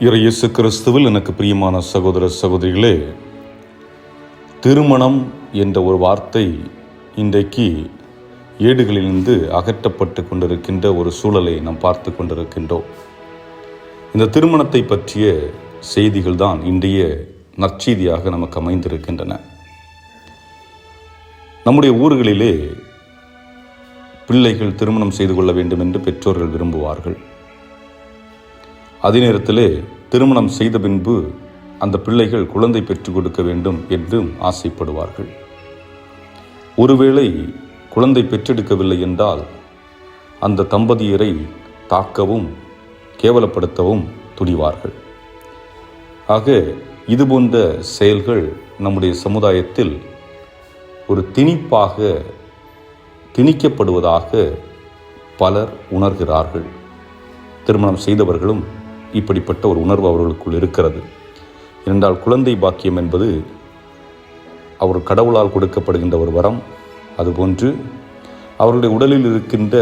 இயேசு கிறிஸ்துவில் எனக்கு பிரியமான சகோதர சகோதரிகளே, திருமணம் என்ற ஒரு வார்த்தை இன்றைக்கு ஏடுகளிலிருந்து அகற்றப்பட்டு கொண்டிருக்கின்ற ஒரு சூழலை நாம் பார்த்து கொண்டிருக்கின்றோம். இந்த திருமணத்தை பற்றிய செய்திகள் தான் இன்றைய நற்செய்தியாக நமக்கு அமைந்திருக்கின்றன. நம்முடைய ஊர்களிலே பிள்ளைகள் திருமணம் செய்து கொள்ள வேண்டும் என்று பெற்றோர்கள் விரும்புவார்கள். அதே நேரத்திலே திருமணம் செய்த பின்பு அந்த பிள்ளைகள் குழந்தை பெற்றுக் கொடுக்க வேண்டும் என்றும் ஆசைப்படுவார்கள். ஒருவேளை குழந்தை பெற்றெடுக்கவில்லை என்றால் அந்த தம்பதியரை தாக்கவும் கேவலப்படுத்தவும் துணிவார்கள். ஆக இதுபோன்ற செயல்கள் நம்முடைய சமுதாயத்தில் ஒரு திணிக்கப்படுவதாக பலர் உணர்கிறார்கள். திருமணம் செய்தவர்களும் இப்படிப்பட்ட ஒரு உணர்வு அவர்களுக்குள் இருக்கிறது. ஏனென்றால் குழந்தை பாக்கியம் என்பது அவர் கடவுளால் கொடுக்கப்படுகின்ற ஒரு வரம். அதுபோன்று அவர்களுடைய உடலில் இருக்கின்ற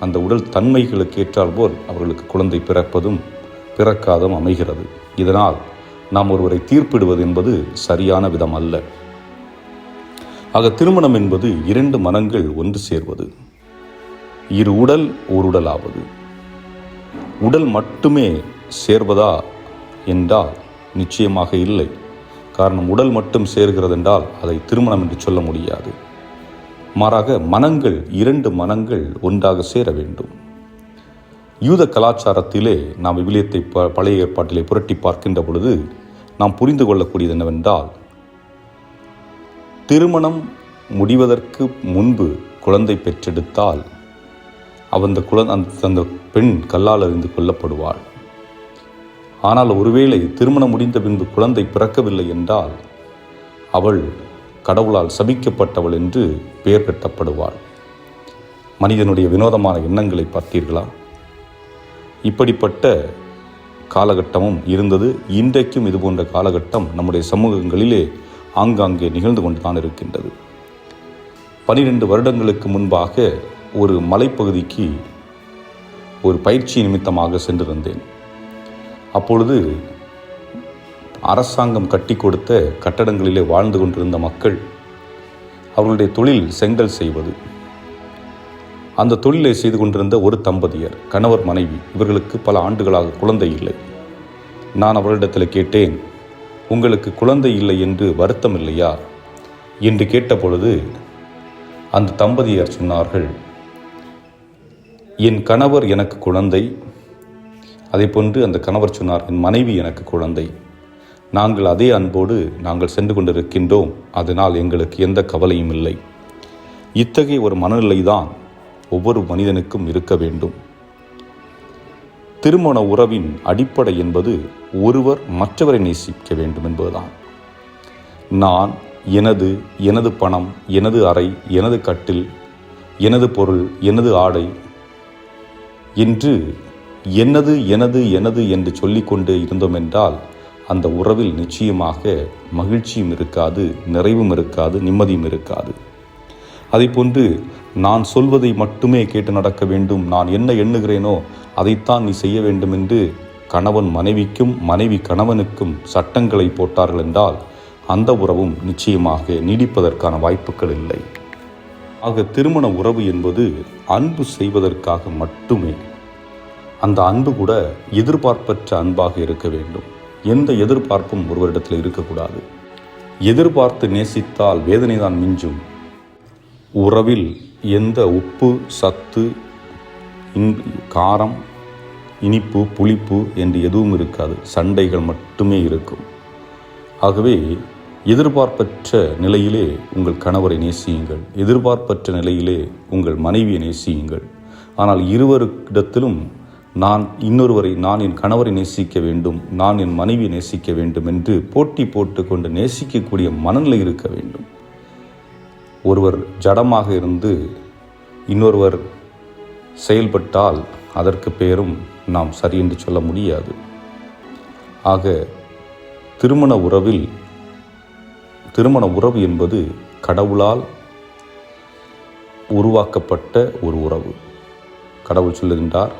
அந்த உடல் தன்மைகளுக்கு ஏற்றால் போல் அவர்களுக்கு குழந்தை பிறக்காதும் அமைகிறது. இதனால் நாம் ஒருவரை தீர்ப்பிடுவது என்பது சரியான விதம் அல்ல. ஆக திருமணம் என்பது இரண்டு மனங்கள் ஒன்று சேர்வது, இரு உடல் ஓருடல் ஆவது. உடல் மட்டுமே சேர்வதா என்றால் நிச்சயமாக இல்லை. காரணம், உடல் மட்டும் சேர்கிறது என்றால் அதை திருமணம் என்று சொல்ல முடியாது. மாறாக இரண்டு மனங்கள் ஒன்றாக சேர வேண்டும். யூத கலாச்சாரத்திலே நாம் விவிலியத்தை பழைய ஏற்பாட்டிலே புரட்டி பார்க்கின்ற பொழுது நாம் புரிந்து கொள்ளக்கூடியது என்னவென்றால், திருமணம் முடிவதற்கு முன்பு குழந்தை பெற்றெடுத்தால் அந்த பெண் கல்லால் அறிந்து கொல்லப்படுவாள். ஆனால் ஒருவேளை திருமணம் முடிந்த பின்பு குழந்தை பிறக்கவில்லை என்றால் அவள் கடவுளால் சபிக்கப்பட்டவள் என்று பெயர் கட்டப்படுவாள். மனிதனுடைய வினோதமான எண்ணங்களை பார்த்தீர்களா? இப்படிப்பட்ட காலகட்டமும் இருந்தது. இன்றைக்கும் இதுபோன்ற காலகட்டம் நம்முடைய சமூகங்களிலே ஆங்காங்கே நிகழ்ந்து கொண்டுதான் இருக்கின்றது. 12 வருடங்களுக்கு முன்பாக ஒரு மலைப்பகுதிக்கு ஒரு பயிற்சி நிமித்தமாக சென்றிருந்தேன். அப்பொழுது அரசாங்கம் கட்டி கொடுத்த கட்டடங்களிலே வாழ்ந்து கொண்டிருந்த மக்கள், அவர்களுடைய தொழில் செங்கல் செய்வது. அந்த தொழிலை செய்து கொண்டிருந்த ஒரு தம்பதியர், கணவர் மனைவி. இவர்களுக்கு பல ஆண்டுகளாக குழந்தை இல்லை. நான் அவர்களிடத்தில் கேட்டேன், உங்களுக்கு குழந்தை இல்லை என்று வருத்தம் இல்லையா என்று கேட்டபொழுது அந்த தம்பதியர் சொன்னார்கள், என் கணவர் எனக்கு குழந்தை, அதே போன்று அந்த கணவர் சொன்னார், என் மனைவி எனக்கு குழந்தை. நாங்கள் அதே அன்போடு நாங்கள் சென்று கொண்டிருக்கின்றோம். அதனால் எங்களுக்கு எந்த கவலையும் இல்லை. இத்தகைய ஒரு மனநிலை தான் ஒவ்வொரு மனிதனுக்கும் இருக்க வேண்டும். திருமண உறவின் அடிப்படை என்பது ஒருவர் மற்றவரை நேசிக்க வேண்டும் என்பதுதான். நான் எனது பணம், எனது அறை, எனது கட்டில், எனது பொருள், எனது ஆடை என்று எனது என்று சொல்லிக்கொண்டே இருந்தோம் என்றால் அந்த உறவில் நிச்சயமாக மகிழ்ச்சியும் இருக்காது, நிறைவும் இருக்காது, நிம்மதியும் இருக்காது. அதேபோன்று நான் சொல்வதை மட்டுமே கேட்டு நடக்க வேண்டும், நான் என்ன எண்ணுகிறேனோ அதைத்தான் நீ செய்ய வேண்டும் என்று கணவன் மனைவிக்கும் மனைவி கணவனுக்கும் சட்டங்களை போட்டார்கள் என்றால் அந்த உறவும் நிச்சயமாக நீடிப்பதற்கான வாய்ப்புகள் இல்லை. ஆக திருமண உறவு என்பது அன்பு செய்வதற்காக மட்டுமே. அந்த அன்பு கூட எதிர்பார்ப்பற்ற அன்பாக இருக்க வேண்டும். எந்த எதிர்பார்ப்பும் ஒருவரிடத்தில் இருக்கக்கூடாது. எதிர்பார்த்து நேசித்தால் வேதனை தான் மிஞ்சும். உறவில் எந்த உப்பு, சத்து, காரம், இனிப்பு, புளிப்பு என்று எதுவும் இருக்காது. சண்டைகள் மட்டுமே இருக்கும். ஆகவே எதிர்பார்ப்பற்ற நிலையிலே உங்கள் கணவரை நேசியுங்கள், எதிர்பார்ப்பற்ற நிலையிலே உங்கள் மனைவியை நேசியுங்கள். ஆனால் இருவரிடத்திலும் நான் என் கணவரை நேசிக்க வேண்டும், நான் என் மனைவியை நேசிக்க வேண்டும் என்று போட்டி போட்டு கொண்டு நேசிக்கக்கூடிய மனநிலை இருக்க வேண்டும். ஒருவர் ஜடமாக இருந்து இன்னொருவர் செயல்பட்டால் அதற்கு பெயரும் நாம் சரி என்று சொல்ல முடியாது. ஆக திருமண உறவு என்பது கடவுளால் உருவாக்கப்பட்ட ஒரு உறவு. கடவுள் சொல்லுகின்றார்,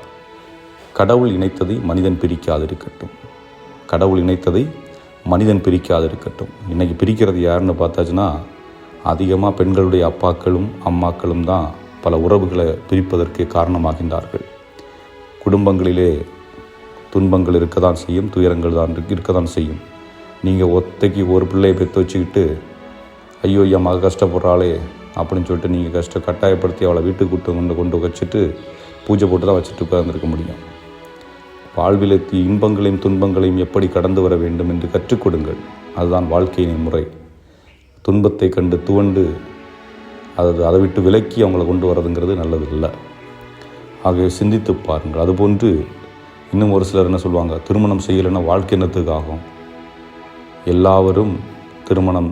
கடவுள் இணைத்ததை மனிதன் பிரிக்காதிருக்கட்டும். கடவுள் இணைத்ததை மனிதன் பிரிக்காது இருக்கட்டும். இன்றைக்கி பிரிக்கிறது யாருன்னு பார்த்தாச்சுன்னா அதிகமாக பெண்களுடைய அப்பாக்களும் அம்மாக்களும் தான் பல உறவுகளை பிரிப்பதற்கு காரணமாகின்றார்கள். குடும்பங்களிலே துன்பங்கள் இருக்க தான் செய்யும், துயரங்கள் தான் இருக்க தான் செய்யும். நீங்கள் ஒத்தைக்கு ஒரு பிள்ளையை பெற்று வச்சுக்கிட்டு ஐயோ என் மக கஷ்டப்படுறாளே அப்படின்னு சொல்லிட்டு நீங்கள் கட்டாயப்படுத்தி அவளை வீட்டுக்கு கொண்டு வச்சுட்டு பூஜை போட்டு தான் வச்சுட்டு உட்கார்ந்துருக்க முடியும். வாழ்வில் இன்பங்களையும் துன்பங்களையும் எப்படி கடந்து வர வேண்டும் என்று கற்றுக் கொடுங்கள். அதுதான் வாழ்க்கையின் முறை. துன்பத்தை கண்டு துவண்டு அதை விட்டு விலக்கி அவங்கள கொண்டு வரதுங்கிறது நல்லது இல்லை. ஆகவே சிந்தித்து பாருங்கள். அதுபோன்று இன்னும் ஒரு சிலர் என்ன சொல்லுவாங்க, திருமணம் செய்யலைன்னா வாழ்க்கை என்னத்துக்கு ஆகும்? எல்லாரும் திருமணம்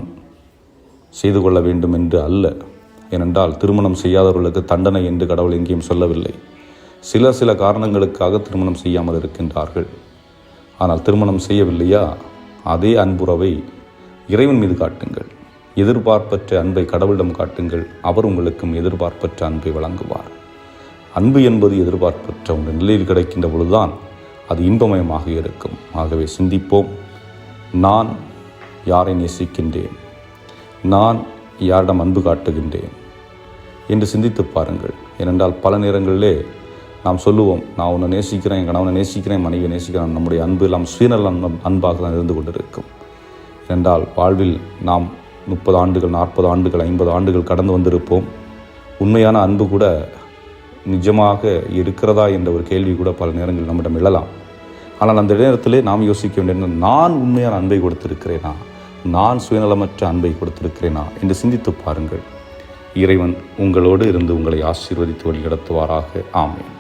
செய்து கொள்ள வேண்டும் என்று அல்ல. ஏனென்றால் திருமணம் செய்யாதவர்களுக்கு தண்டனை என்று கடவுள் எங்கேயும் சொல்லவில்லை. சில காரணங்களுக்காக திருமணம் செய்யாமல் இருக்கின்றார்கள். ஆனால் திருமணம் செய்யவில்லையா, அதே அன்புறவை இறைவன் மீது காட்டுங்கள். எதிர்பார்ப்பற்ற அன்பை கடவுளிடம் காட்டுங்கள். அவர் உங்களுக்கும் எதிர்பார்ப்பற்ற அன்பை வழங்குவார். அன்பு என்பது எதிர்பார்ப்பற்ற ஒரு நிலையில் கிடைக்கின்ற பொழுதுதான் அது இன்பமயமாக இருக்கும். ஆகவே சிந்திப்போம். நான் யாரை நேசிக்கின்றேன், நான் யாரிடம் அன்பு காட்டுகின்றேன் என்று சிந்தித்து பாருங்கள். ஏனென்றால் பல நேரங்களிலே நாம் சொல்லுவோம், நான் உன்னை நேசிக்கிறேன், என் கணவனை நேசிக்கிறேன், மனைவியை நேசிக்கிறேன். நம்முடைய அன்பு எல்லாம் சுயநல அன்பாக தான் இருந்து கொண்டிருக்கும். ஏனென்றால் வாழ்வில் நாம் 30 ஆண்டுகள் 40 ஆண்டுகள் 50 ஆண்டுகள் கடந்து வந்திருப்போம். உண்மையான அன்பு கூட நிஜமாக இருக்கிறதா என்ற ஒரு கேள்வி கூட பல நேரங்கள் நம்மிடம் எழலாம். ஆனால் அந்த நேரத்திலே நாம் யோசிக்க வேண்டிய, நான் உண்மையான அன்பை கொடுத்திருக்கிறேனா, நான் சுயநலமற்ற அன்பை கொடுத்திருக்கிறேனா என்று சிந்தித்து பாருங்கள். இறைவன் உங்களோடு இருந்து உங்களை ஆசீர்வதித்து வழி நடத்துவாராக. ஆமென்.